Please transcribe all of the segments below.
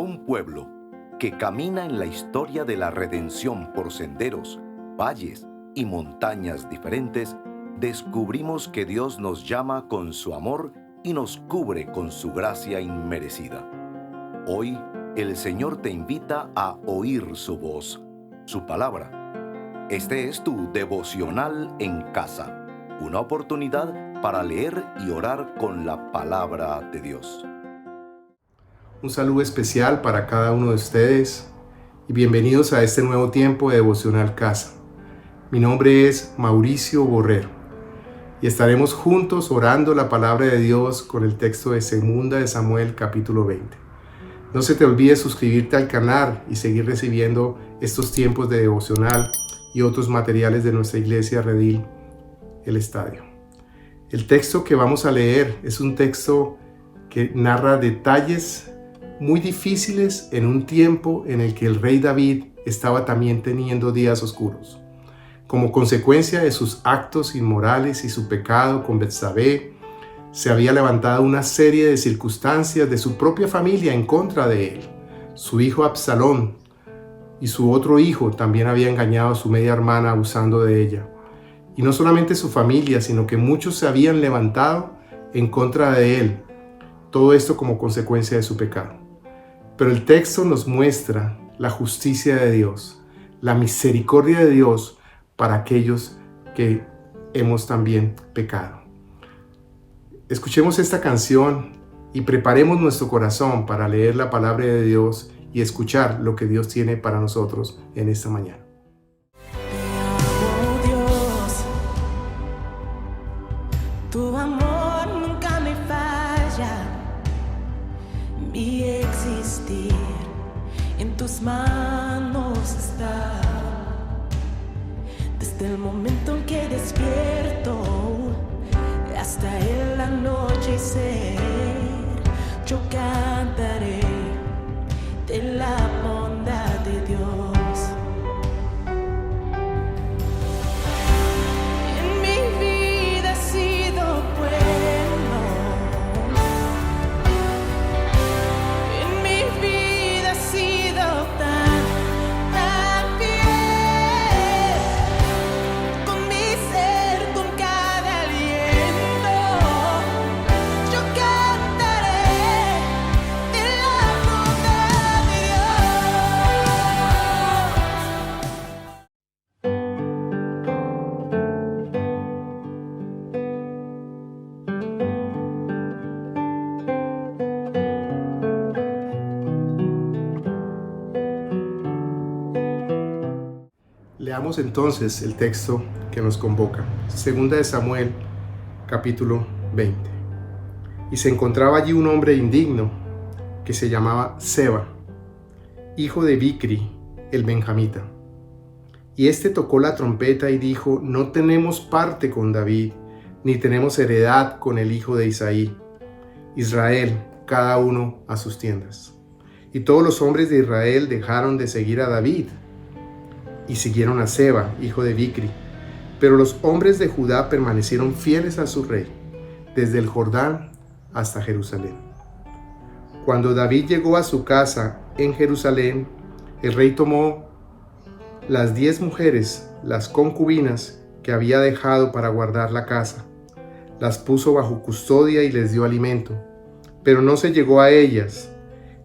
un pueblo que camina en la historia de la redención por senderos, valles y montañas diferentes, descubrimos que Dios nos llama con su amor y nos cubre con su gracia inmerecida. Hoy, el Señor te invita a oír su voz, su palabra. Este es tu devocional en casa, una oportunidad para leer y orar con la palabra de Dios. Un saludo especial para cada uno de ustedes y bienvenidos a este nuevo tiempo de Devocional Casa. Mi nombre es Mauricio Borrero y estaremos juntos orando la palabra de Dios con el texto de 2 de Samuel capítulo 20. No se te olvide suscribirte al canal y seguir recibiendo estos tiempos de devocional y otros materiales de nuestra iglesia Redil, el Estadio. El texto que vamos a leer es un texto que narra detalles muy difíciles en un tiempo en el que el rey David estaba también teniendo días oscuros. Como consecuencia de sus actos inmorales y su pecado con Betsabé, se había levantado una serie de circunstancias de su propia familia en contra de él. Su hijo Absalón y su otro hijo también había engañado a su media hermana abusando de ella. Y no solamente su familia, sino que muchos se habían levantado en contra de él. Todo esto como consecuencia de su pecado. Pero el texto nos muestra la justicia de Dios, la misericordia de Dios para aquellos que hemos también pecado. Escuchemos esta canción y preparemos nuestro corazón para leer la palabra de Dios y escuchar lo que Dios tiene para nosotros en esta mañana. Oh Dios, tu amor nunca me falla, mi existir en tus manos está. Desde el momento en que despierto hasta el anochecer, yo cantaré de la bondad de Dios. En mi vida ha sido bueno, en mi vida ha sido tan fiel, con mi ser, con cada aliento, yo cantaré de la bondad de Leamos entonces el texto que nos convoca. 2 de Samuel, capítulo 20. Y se encontraba allí un hombre indigno que se llamaba Seba, hijo de Bicri, el benjamita. Y este tocó la trompeta y dijo: no tenemos parte con David, ni tenemos heredad con el hijo de Isaí. Israel, cada uno a sus tiendas. Y todos los hombres de Israel dejaron de seguir a David y siguieron a Seba, hijo de Bicri. Pero los hombres de Judá permanecieron fieles a su rey, desde el Jordán hasta Jerusalén. Cuando David llegó a su casa en Jerusalén, el rey tomó las 10 mujeres, las concubinas que había dejado para guardar la casa, las puso bajo custodia y les dio alimento, pero no se llegó a ellas.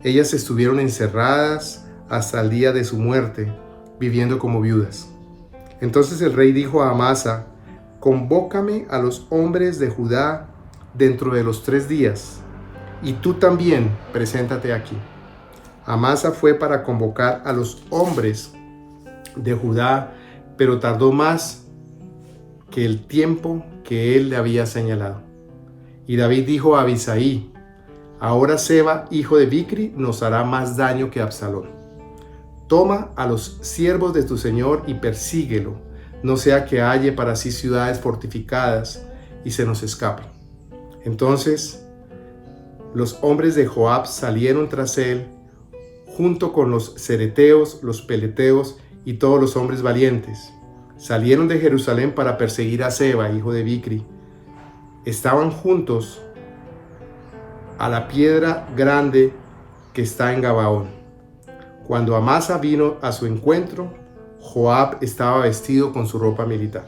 Ellas estuvieron encerradas hasta el día de su muerte, viviendo como viudas. Entonces el rey dijo a Amasa: convócame a los hombres de Judá dentro de los 3 días, y tú también preséntate aquí. Amasa fue para convocar a los hombres de Judá, pero tardó más que el tiempo que él le había señalado. Y David dijo a Abisai: ahora Seba, hijo de Bicri, nos hará más daño que Absalón. Toma a los siervos de tu señor y persíguelo, no sea que halle para sí ciudades fortificadas y se nos escape. Entonces los hombres de Joab salieron tras él, junto con los cereteos, los peleteos y todos los hombres valientes. Salieron de Jerusalén para perseguir a Seba, hijo de Bicri. Estaban juntos a la piedra grande que está en Gabaón. Cuando Amasa vino a su encuentro, Joab estaba vestido con su ropa militar,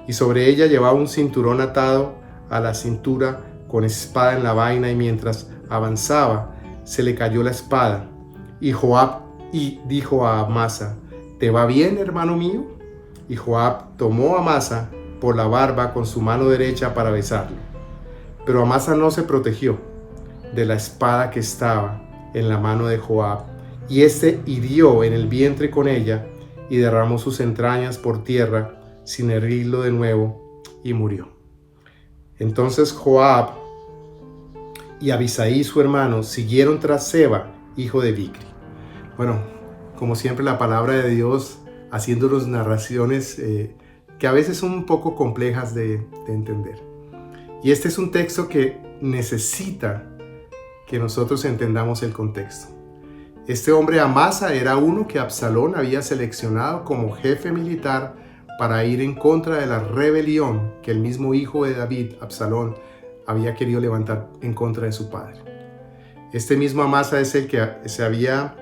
y sobre ella llevaba un cinturón atado a la cintura con espada en la vaina, y mientras avanzaba se le cayó la espada. Y Joab dijo a Amasa: ¿te va bien, hermano mío? Y Joab tomó a Amasa por la barba con su mano derecha para besarlo. Pero Amasa no se protegió de la espada que estaba en la mano de Joab, y éste hirió en el vientre con ella y derramó sus entrañas por tierra sin herirlo de nuevo, y murió. Entonces Joab y Abisai su hermano siguieron tras Seba, hijo de Bicri. Bueno, como siempre, la palabra de Dios haciéndonos narraciones que a veces son un poco complejas de entender. Y este es un texto que necesita que nosotros entendamos el contexto. Este hombre Amasa era uno que Absalón había seleccionado como jefe militar para ir en contra de la rebelión que el mismo hijo de David, Absalón, había querido levantar en contra de su padre. Este mismo Amasa es el que se había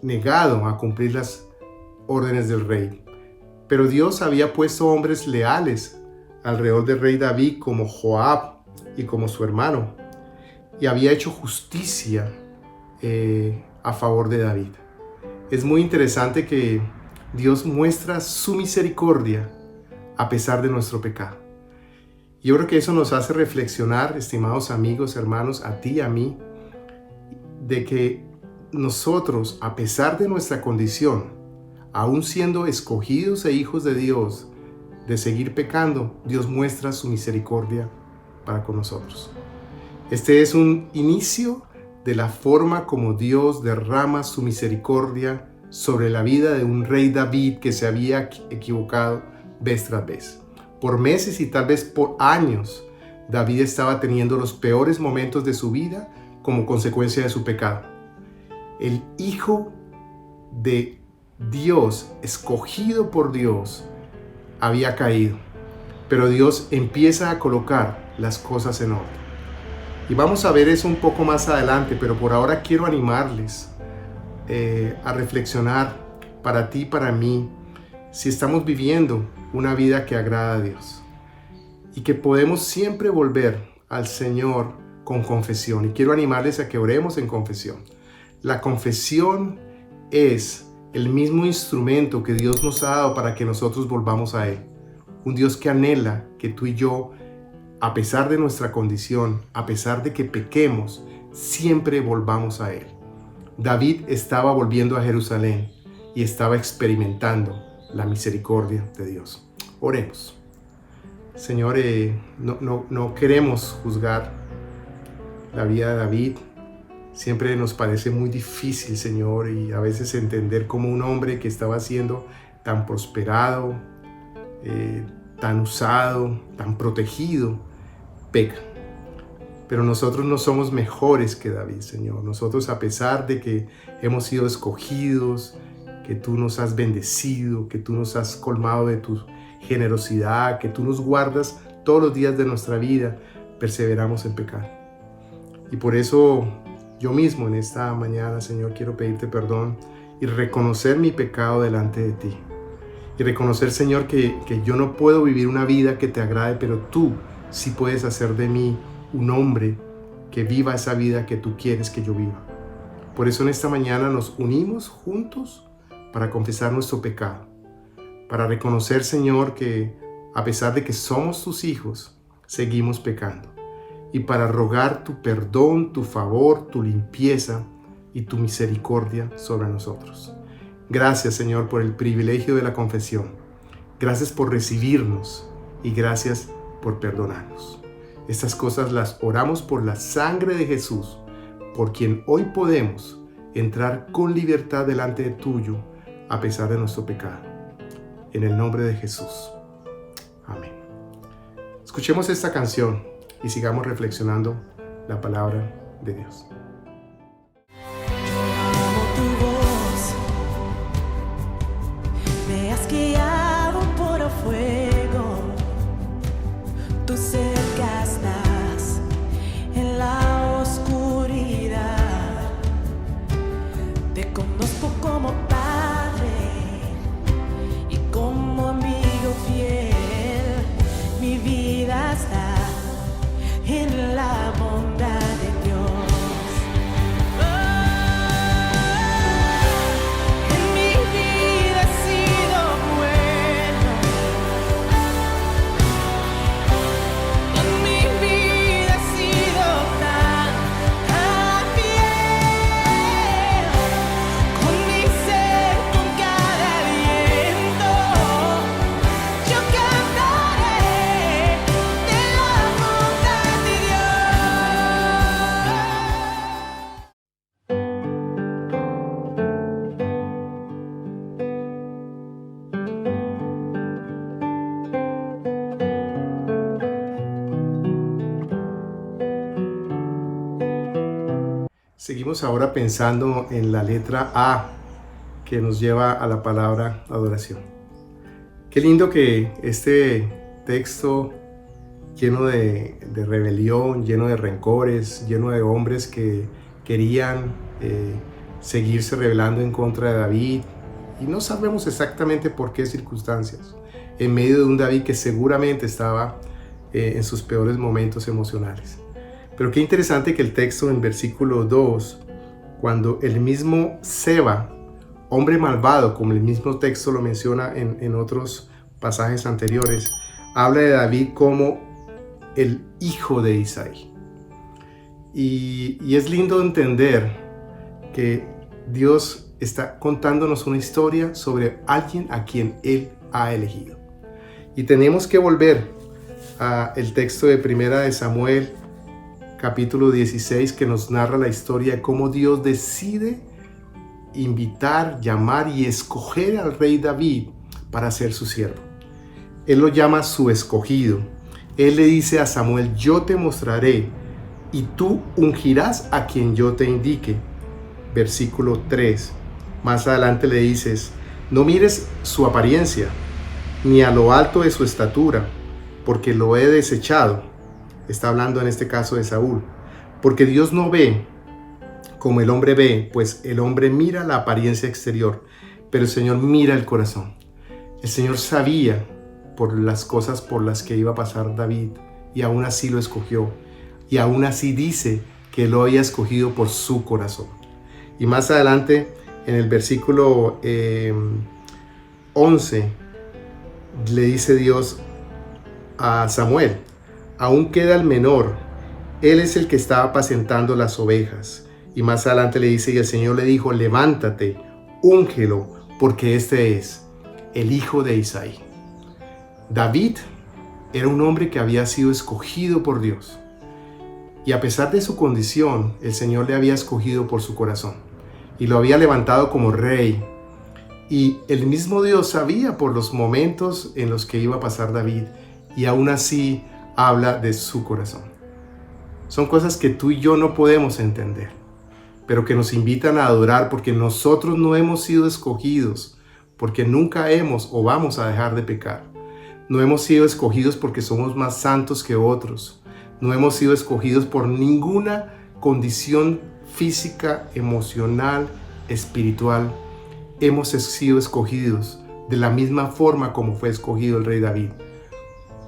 negado a cumplir las órdenes del rey. Pero Dios había puesto hombres leales alrededor del rey David, como Joab y como su hermano, y había hecho justicia a favor de David. Es muy interesante que Dios muestra su misericordia a pesar de nuestro pecado. Yo creo que eso nos hace reflexionar, estimados amigos, hermanos, a ti y a mí, de que nosotros, a pesar de nuestra condición, aún siendo escogidos e hijos de Dios, de seguir pecando, Dios muestra su misericordia para con nosotros. Este es un inicio de la forma como Dios derrama su misericordia sobre la vida de un rey David que se había equivocado vez tras vez. Por meses y tal vez por años, David estaba teniendo los peores momentos de su vida como consecuencia de su pecado. El hijo de Dios, escogido por Dios, había caído, pero Dios empieza a colocar las cosas en orden. Y vamos a ver eso un poco más adelante, pero por ahora quiero animarles a reflexionar para ti y para mí si estamos viviendo una vida que agrada a Dios y que podemos siempre volver al Señor con confesión. Y quiero animarles a que oremos en confesión. La confesión es el mismo instrumento que Dios nos ha dado para que nosotros volvamos a Él. Un Dios que anhela que tú y yo, a pesar de nuestra condición, a pesar de que pequemos, siempre volvamos a Él. David estaba volviendo a Jerusalén y estaba experimentando la misericordia de Dios. Oremos. Señor, no queremos juzgar la vida de David. Siempre nos parece muy difícil, Señor, y a veces entender cómo un hombre que estaba siendo tan prosperado, tan usado, tan protegido, peca. Pero nosotros no somos mejores que David, Señor. Nosotros, a pesar de que hemos sido escogidos, que tú nos has bendecido, que tú nos has colmado de tu generosidad, que tú nos guardas todos los días de nuestra vida, perseveramos en pecado. Y por eso yo mismo en esta mañana, Señor, quiero pedirte perdón y reconocer mi pecado delante de ti. Y reconocer, Señor, que yo no puedo vivir una vida que te agrade, pero tú sí puedes hacer de mí un hombre que viva esa vida que tú quieres que yo viva. Por eso en esta mañana nos unimos juntos para confesar nuestro pecado, para reconocer, Señor, que a pesar de que somos tus hijos, seguimos pecando, y para rogar tu perdón, tu favor, tu limpieza y tu misericordia sobre nosotros. Gracias, Señor, por el privilegio de la confesión. Gracias por recibirnos y gracias por perdonarnos. Estas cosas las oramos por la sangre de Jesús, por quien hoy podemos entrar con libertad delante de tuyo a pesar de nuestro pecado. En el nombre de Jesús. Amén. Escuchemos esta canción y sigamos reflexionando la palabra de Dios. Amo tu voz, me has guiado por el fuego, tú cerca estás en la oscuridad. Seguimos ahora pensando en la letra A que nos lleva a la palabra adoración. Qué lindo que este texto lleno de rebelión, lleno de rencores, lleno de hombres que querían seguirse rebelando en contra de David, y no sabemos exactamente por qué circunstancias, en medio de un David que seguramente estaba en sus peores momentos emocionales. Pero qué interesante que el texto en versículo 2, cuando el mismo Seba, hombre malvado, como el mismo texto lo menciona en otros pasajes anteriores, habla de David como el hijo de Isaí. Y es lindo entender que Dios está contándonos una historia sobre alguien a quien Él ha elegido. Y tenemos que volver al texto de Primera de Samuel, capítulo 16, que nos narra la historia de cómo Dios decide invitar, llamar y escoger al rey David para ser su siervo. Él lo llama su escogido. Él le dice a Samuel: yo te mostraré y tú ungirás a quien yo te indique. Versículo 3. Más adelante le dices: no mires su apariencia, ni a lo alto de su estatura, porque lo he desechado. Está hablando en este caso de Saúl. Porque Dios no ve como el hombre ve, pues el hombre mira la apariencia exterior, pero el Señor mira el corazón. El Señor sabía por las cosas por las que iba a pasar David, y aún así lo escogió. Y aún así dice que lo había escogido por su corazón. Y más adelante, en el versículo 11, le dice Dios a Samuel: aún queda el menor, él es el que está apacentando las ovejas. Y más adelante le dice: y el Señor le dijo: levántate, úngelo, porque este es el hijo de Isaí. David era un hombre que había sido escogido por Dios. Y a pesar de su condición, el Señor le había escogido por su corazón y lo había levantado como rey. Y el mismo Dios sabía por los momentos en los que iba a pasar David, y aún así habla de su corazón. Son cosas que tú y yo no podemos entender, pero que nos invitan a adorar, porque nosotros no hemos sido escogidos porque nunca hemos o vamos a dejar de pecar. No hemos sido escogidos porque somos más santos que otros. No hemos sido escogidos por ninguna condición física, emocional, espiritual. Hemos sido escogidos de la misma forma como fue escogido el rey David,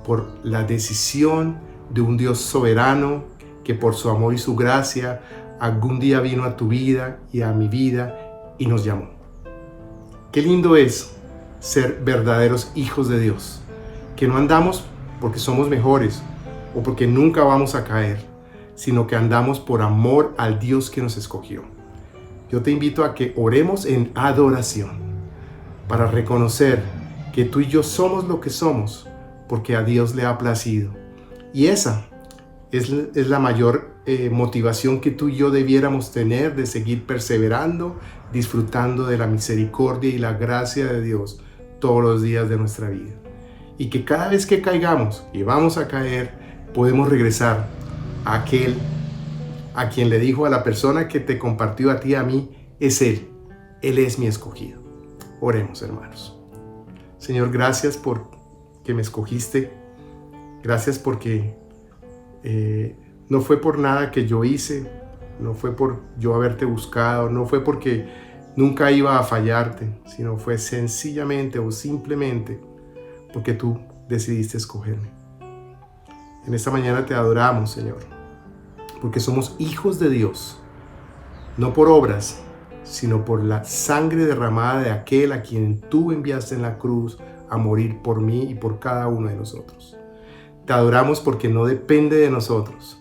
por la decisión de un Dios soberano que por su amor y su gracia algún día vino a tu vida y a mi vida y nos llamó. Qué lindo es ser verdaderos hijos de Dios, que no andamos porque somos mejores o porque nunca vamos a caer, sino que andamos por amor al Dios que nos escogió. Yo te invito a que oremos en adoración para reconocer que tú y yo somos lo que somos porque a Dios le ha placido. Y esa es la mayor motivación que tú y yo debiéramos tener, de seguir perseverando, disfrutando de la misericordia y la gracia de Dios todos los días de nuestra vida. Y que cada vez que caigamos, y vamos a caer, podemos regresar a aquel a quien le dijo a la persona que te compartió a ti, a mí: es Él es mi escogido. Oremos, hermanos. Señor, gracias por que me escogiste. Gracias porque no fue por nada que yo hice, no fue por yo haberte buscado, no fue porque nunca iba a fallarte, sino fue sencillamente o simplemente porque tú decidiste escogerme. En esta mañana te adoramos, Señor, porque somos hijos de Dios, no por obras, sino por la sangre derramada de aquel a quien tú enviaste en la cruz a morir por mí y por cada uno de nosotros. Te adoramos porque no depende de nosotros.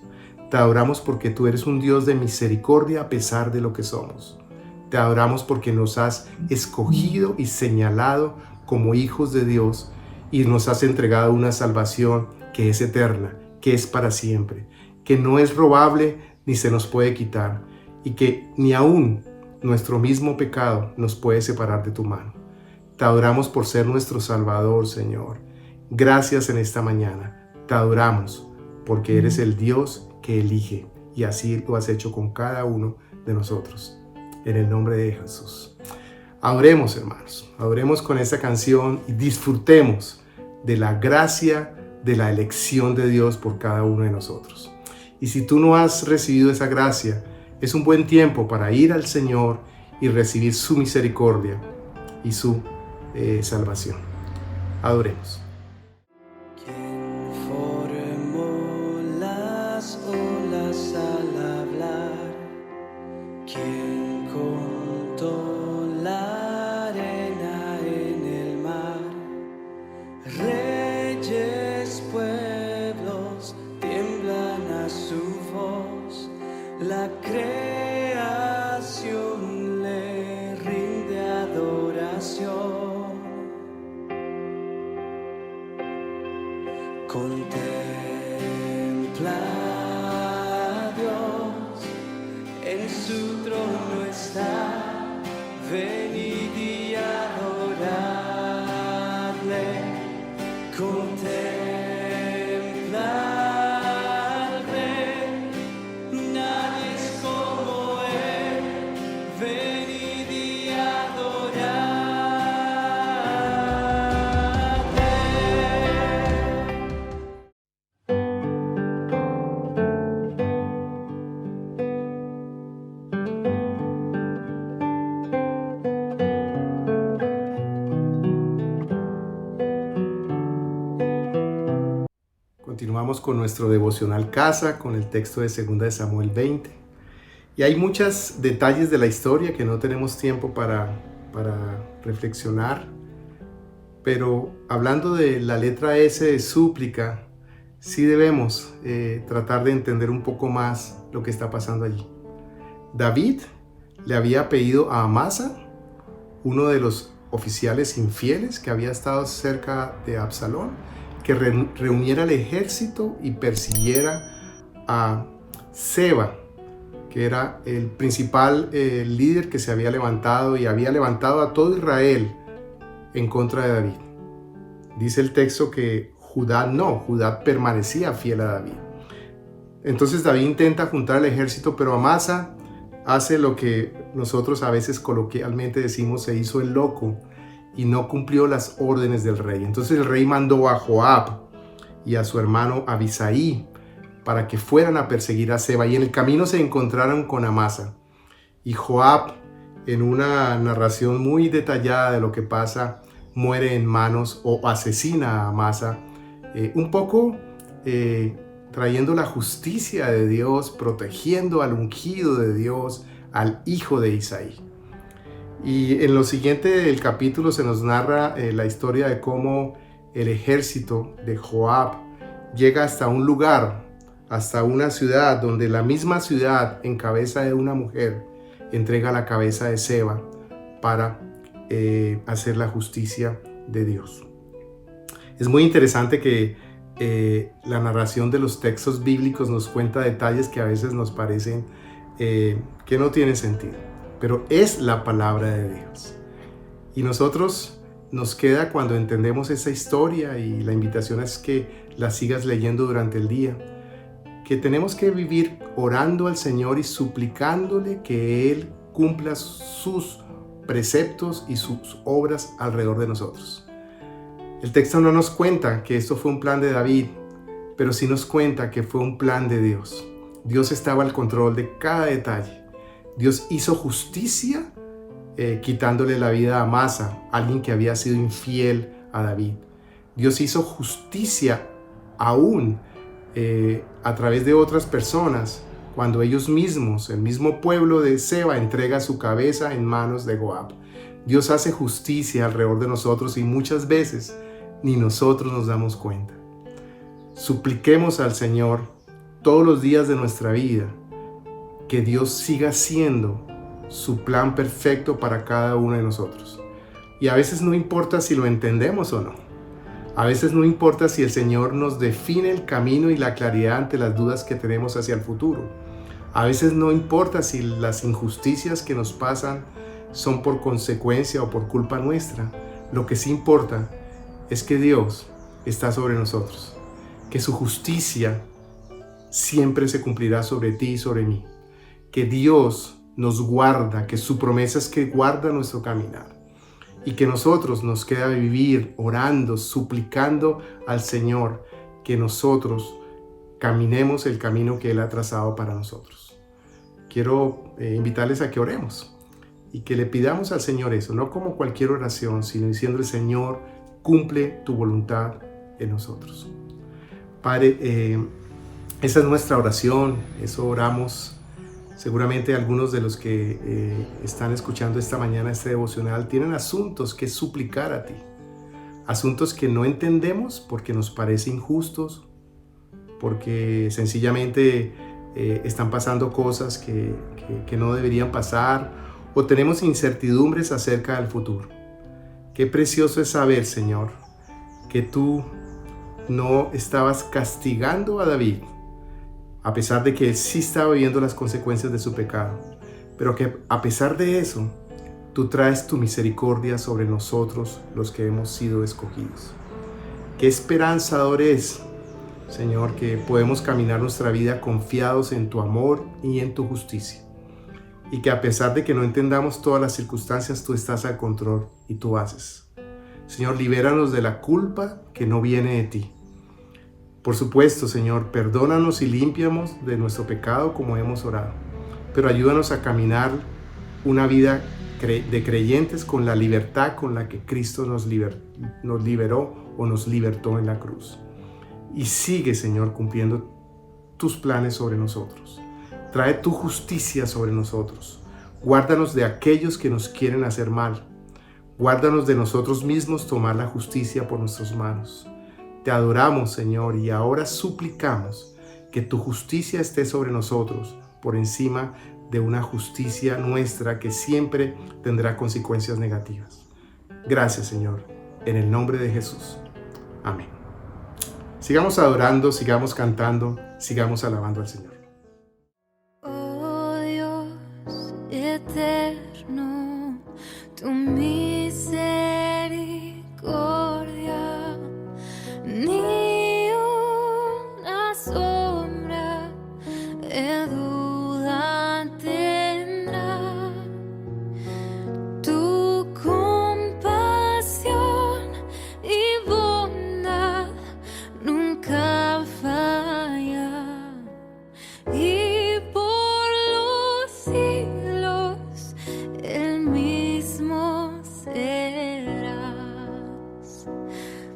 Te adoramos porque tú eres un Dios de misericordia a pesar de lo que somos. Te adoramos porque nos has escogido y señalado como hijos de Dios y nos has entregado una salvación que es eterna, que es para siempre, que no es robable ni se nos puede quitar, y que ni aún nuestro mismo pecado nos puede separar de tu mano. Te adoramos por ser nuestro Salvador, Señor. Gracias en esta mañana. Te adoramos porque eres el Dios que elige, y así lo has hecho con cada uno de nosotros. En el nombre de Jesús. Adoremos, hermanos. Adoremos con esta canción y disfrutemos de la gracia de la elección de Dios por cada uno de nosotros. Y si tú no has recibido esa gracia, es un buen tiempo para ir al Señor y recibir su misericordia y su salvación. Adoremos. ¿Quién formó las olas al hablar? ¿Quién contó la arena en el mar? Reyes, pueblos tiemblan a su voz, la creación le rinde adoración. Contempla a Dios, en su trono está, venid y adoradle. Contempla al Rey, nadie es como Él, venid y adoradle. Continuamos con nuestro devocional casa, con el texto de 2 de Samuel 20. Y hay muchos detalles de la historia que no tenemos tiempo para reflexionar. Pero hablando de la letra S de súplica, sí debemos tratar de entender un poco más lo que está pasando allí. David le había pedido a Amasa, uno de los oficiales infieles que había estado cerca de Absalón, que reuniera el ejército y persiguiera a Seba, que era el principal líder que se había levantado y había levantado a todo Israel en contra de David. Dice el texto que Judá permanecía fiel a David. Entonces David intenta juntar al ejército, pero Amasa hace lo que nosotros a veces coloquialmente decimos, se hizo el loco y no cumplió las órdenes del rey. Entonces el rey mandó a Joab y a su hermano Abisaí para que fueran a perseguir a Seba, y en el camino se encontraron con Amasa. Y Joab, en una narración muy detallada de lo que pasa, muere en manos o asesina a Amasa, un poco trayendo la justicia de Dios, protegiendo al ungido de Dios, al hijo de Isaí. Y en lo siguiente del capítulo se nos narra la historia de cómo el ejército de Joab llega hasta un lugar, hasta una ciudad, donde la misma ciudad, en cabeza de una mujer, entrega la cabeza de Seba para hacer la justicia de Dios. Es muy interesante que la narración de los textos bíblicos nos cuenta detalles que a veces nos parecen que no tienen sentido, pero es la palabra de Dios. Y nosotros nos queda cuando entendemos esa historia, y la invitación es que la sigas leyendo durante el día, que tenemos que vivir orando al Señor y suplicándole que Él cumpla sus preceptos y sus obras alrededor de nosotros. El texto no nos cuenta que esto fue un plan de David, pero sí nos cuenta que fue un plan de Dios. Dios estaba al control de cada detalle. Dios hizo justicia quitándole la vida a Amasa, alguien que había sido infiel a David. Dios hizo justicia aún a través de otras personas, cuando ellos mismos, el mismo pueblo de Seba, entrega su cabeza en manos de Joab. Dios hace justicia alrededor de nosotros y muchas veces ni nosotros nos damos cuenta. Supliquemos al Señor todos los días de nuestra vida que Dios siga haciendo su plan perfecto para cada uno de nosotros. Y a veces no importa si lo entendemos o no. A veces no importa si el Señor nos define el camino y la claridad ante las dudas que tenemos hacia el futuro. A veces no importa si las injusticias que nos pasan son por consecuencia o por culpa nuestra. Lo que sí importa es que Dios está sobre nosotros, que su justicia siempre se cumplirá sobre ti y sobre mí, que Dios nos guarda, que su promesa es que guarda nuestro caminar. Y que nosotros nos queda vivir orando, suplicando al Señor que nosotros caminemos el camino que Él ha trazado para nosotros. Quiero invitarles a que oremos y que le pidamos al Señor eso, no como cualquier oración, sino diciendo: el Señor, cumple tu voluntad en nosotros. Padre, esa es nuestra oración, eso oramos. Seguramente algunos de los que están escuchando esta mañana este devocional tienen asuntos que suplicar a ti. Asuntos que no entendemos porque nos parecen injustos, porque sencillamente están pasando cosas que no deberían pasar, o tenemos incertidumbres acerca del futuro. Qué precioso es saber, Señor, que tú no estabas castigando a David, a pesar de que él sí estaba viviendo las consecuencias de su pecado, pero que a pesar de eso, tú traes tu misericordia sobre nosotros, los que hemos sido escogidos. Qué esperanzador es, Señor, que podemos caminar nuestra vida confiados en tu amor y en tu justicia. Y que a pesar de que no entendamos todas las circunstancias, tú estás al control y tú haces. Señor, libéranos de la culpa que no viene de ti. Por supuesto, Señor, perdónanos y límpianos de nuestro pecado como hemos orado. Pero ayúdanos a caminar una vida de creyentes con la libertad con la que Cristo nos liberó o nos libertó en la cruz. Y sigue, Señor, cumpliendo tus planes sobre nosotros. Trae tu justicia sobre nosotros. Guárdanos de aquellos que nos quieren hacer mal. Guárdanos de nosotros mismos tomar la justicia por nuestras manos. Te adoramos, Señor, y ahora suplicamos que tu justicia esté sobre nosotros, por encima de una justicia nuestra que siempre tendrá consecuencias negativas. Gracias, Señor, en el nombre de Jesús. Amén. Sigamos adorando, sigamos cantando, sigamos alabando al Señor. Oh Dios eterno, tu misericordia ni una sombra de duda tendrá. Tu compasión y bondad nunca falla, y por los siglos el mismo serás.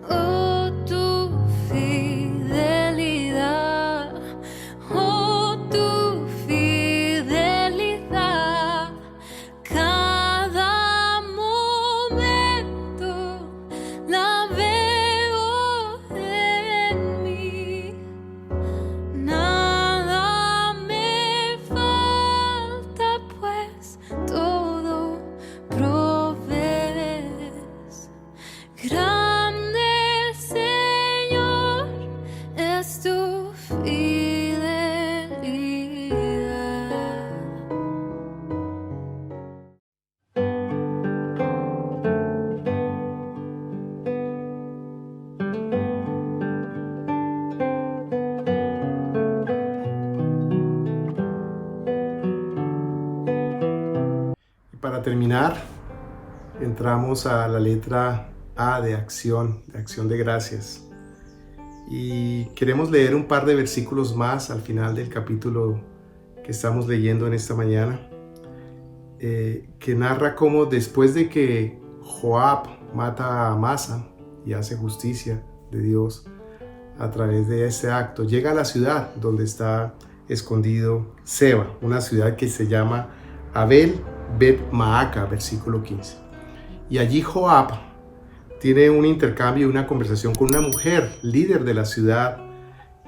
Oh, tu fidelidad, oh, tu fidelidad, cada momento la veo en mí. Nada me falta, pues todo provees. Grande, Señor, es tu fidelidad. Y para terminar, entramos a la letra A de acción de gracias. Y queremos leer un par de versículos más al final del capítulo que estamos leyendo en esta mañana, que narra cómo después de que Joab mata a Amasa y hace justicia de Dios a través de ese acto, llega a la ciudad donde está escondido Seba, una ciudad que se llama Abel Bet Maaca, versículo 15. Y allí Joab tiene un intercambio y una conversación con una mujer, líder de la ciudad,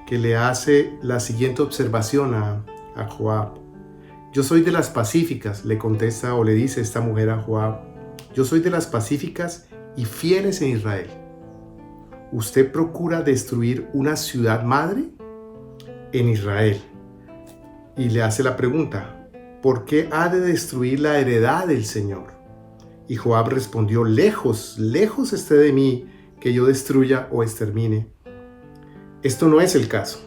que le hace la siguiente observación a Joab. Yo soy de las pacíficas, le contesta o le dice esta mujer a Joab. Yo soy de las pacíficas y fieles en Israel. ¿Usted procura destruir una ciudad madre en Israel? Y le hace la pregunta, ¿por qué ha de destruir la heredad del Señor? Y Joab respondió, lejos esté de mí que yo destruya o extermine. Esto no es el caso.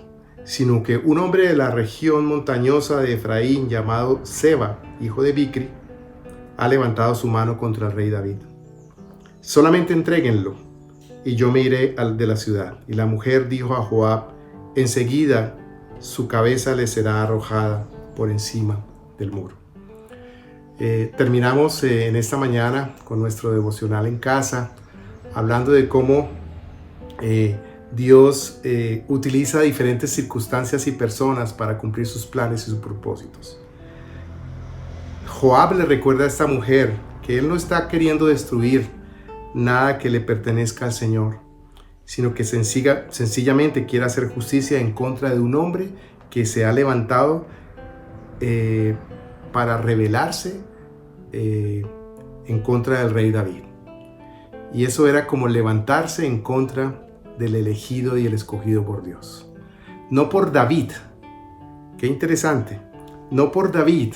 sino que un hombre de la región montañosa de Efraín llamado Seba, hijo de Bicri, ha levantado su mano contra el rey David. Solamente entréguenlo y yo me iré al de la ciudad. Y la mujer dijo a Joab: enseguida su cabeza le será arrojada por encima del muro. Terminamos en esta mañana con nuestro devocional en casa, hablando de cómo Dios utiliza diferentes circunstancias y personas para cumplir sus planes y sus propósitos. Joab le recuerda a esta mujer que él no está queriendo destruir nada que le pertenezca al Señor, sino que sencillamente quiere hacer justicia en contra de un hombre que se ha levantado para rebelarse en contra del rey David. Y eso era como levantarse en contra del elegido y el escogido por Dios. No por David, qué interesante, no por David,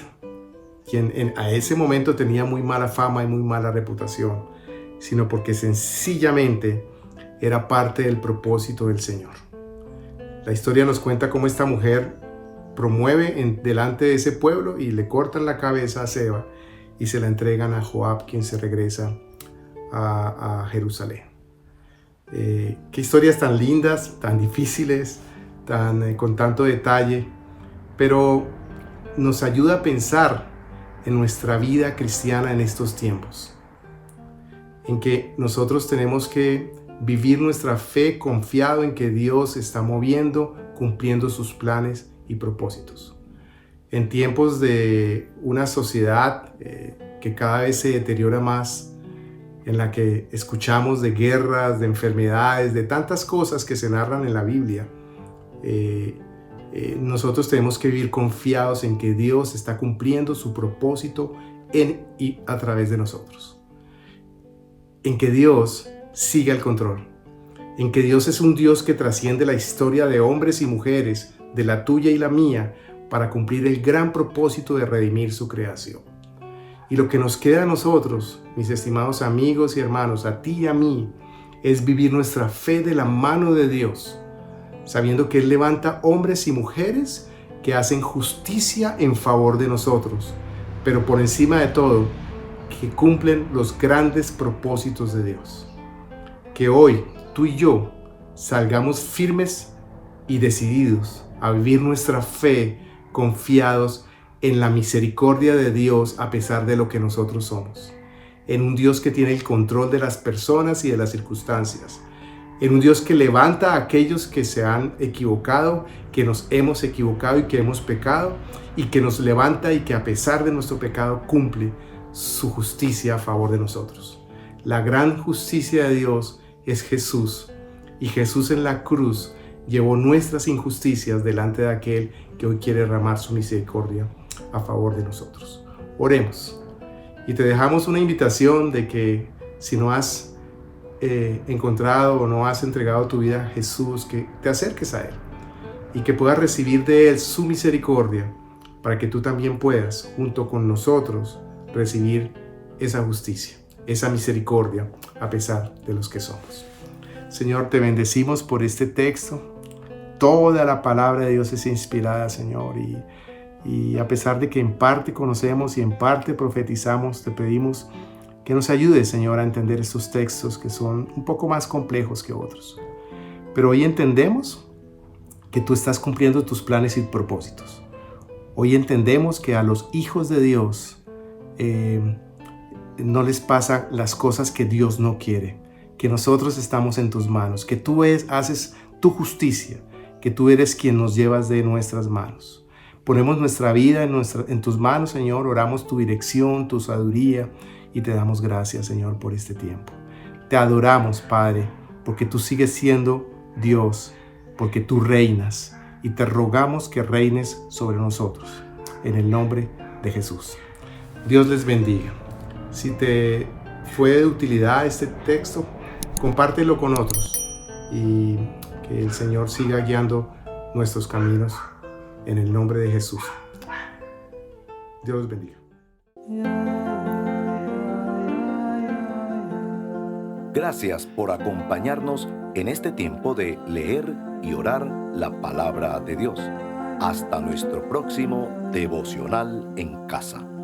quien a ese momento tenía muy mala fama y muy mala reputación, sino porque sencillamente era parte del propósito del Señor. La historia nos cuenta cómo esta mujer promueve delante de ese pueblo y le cortan la cabeza a Seba y se la entregan a Joab, quien se regresa a Jerusalén. Qué historias tan lindas, tan difíciles, con tanto detalle, pero nos ayuda a pensar en nuestra vida cristiana en estos tiempos, en que nosotros tenemos que vivir nuestra fe confiado en que Dios está moviendo, cumpliendo sus planes y propósitos. En tiempos de una sociedad que cada vez se deteriora más, en la que escuchamos de guerras, de enfermedades, de tantas cosas que se narran en la Biblia, nosotros tenemos que vivir confiados en que Dios está cumpliendo su propósito en y a través de nosotros. En que Dios sigue el control. En que Dios es un Dios que trasciende la historia de hombres y mujeres, de la tuya y la mía, para cumplir el gran propósito de redimir su creación. Y lo que nos queda a nosotros, mis estimados amigos y hermanos, a ti y a mí, es vivir nuestra fe de la mano de Dios, sabiendo que Él levanta hombres y mujeres que hacen justicia en favor de nosotros, pero por encima de todo, que cumplen los grandes propósitos de Dios. Que hoy tú y yo salgamos firmes y decididos a vivir nuestra fe confiados en la misericordia de Dios a pesar de lo que nosotros somos. En un Dios que tiene el control de las personas y de las circunstancias. En un Dios que levanta a aquellos que se han equivocado, que nos hemos equivocado y que hemos pecado, y que nos levanta y que a pesar de nuestro pecado cumple su justicia a favor de nosotros. La gran justicia de Dios es Jesús, y Jesús en la cruz llevó nuestras injusticias delante de aquel que hoy quiere derramar su misericordia a favor de nosotros. Oremos y te dejamos una invitación de que si no has encontrado o no has entregado tu vida a Jesús, que te acerques a Él y que puedas recibir de Él su misericordia para que tú también puedas, junto con nosotros, recibir esa justicia, esa misericordia a pesar de los que somos. Señor, te bendecimos por este texto. Toda la palabra de Dios es inspirada, Señor, y a pesar de que en parte conocemos y en parte profetizamos, te pedimos que nos ayudes, Señor, a entender estos textos que son un poco más complejos que otros. Pero hoy entendemos que tú estás cumpliendo tus planes y propósitos. Hoy entendemos que a los hijos de Dios no les pasan las cosas que Dios no quiere, que nosotros estamos en tus manos, que tú haces tu justicia, que tú eres quien nos llevas de nuestras manos. Ponemos nuestra vida en tus manos, Señor, oramos tu dirección, tu sabiduría y te damos gracias, Señor, por este tiempo. Te adoramos, Padre, porque tú sigues siendo Dios, porque tú reinas y te rogamos que reines sobre nosotros, en el nombre de Jesús. Dios les bendiga. Si te fue de utilidad este texto, compártelo con otros y que el Señor siga guiando nuestros caminos en el nombre de Jesús. Dios los bendiga. Gracias por acompañarnos en este tiempo de leer y orar la palabra de Dios. Hasta nuestro próximo devocional en casa.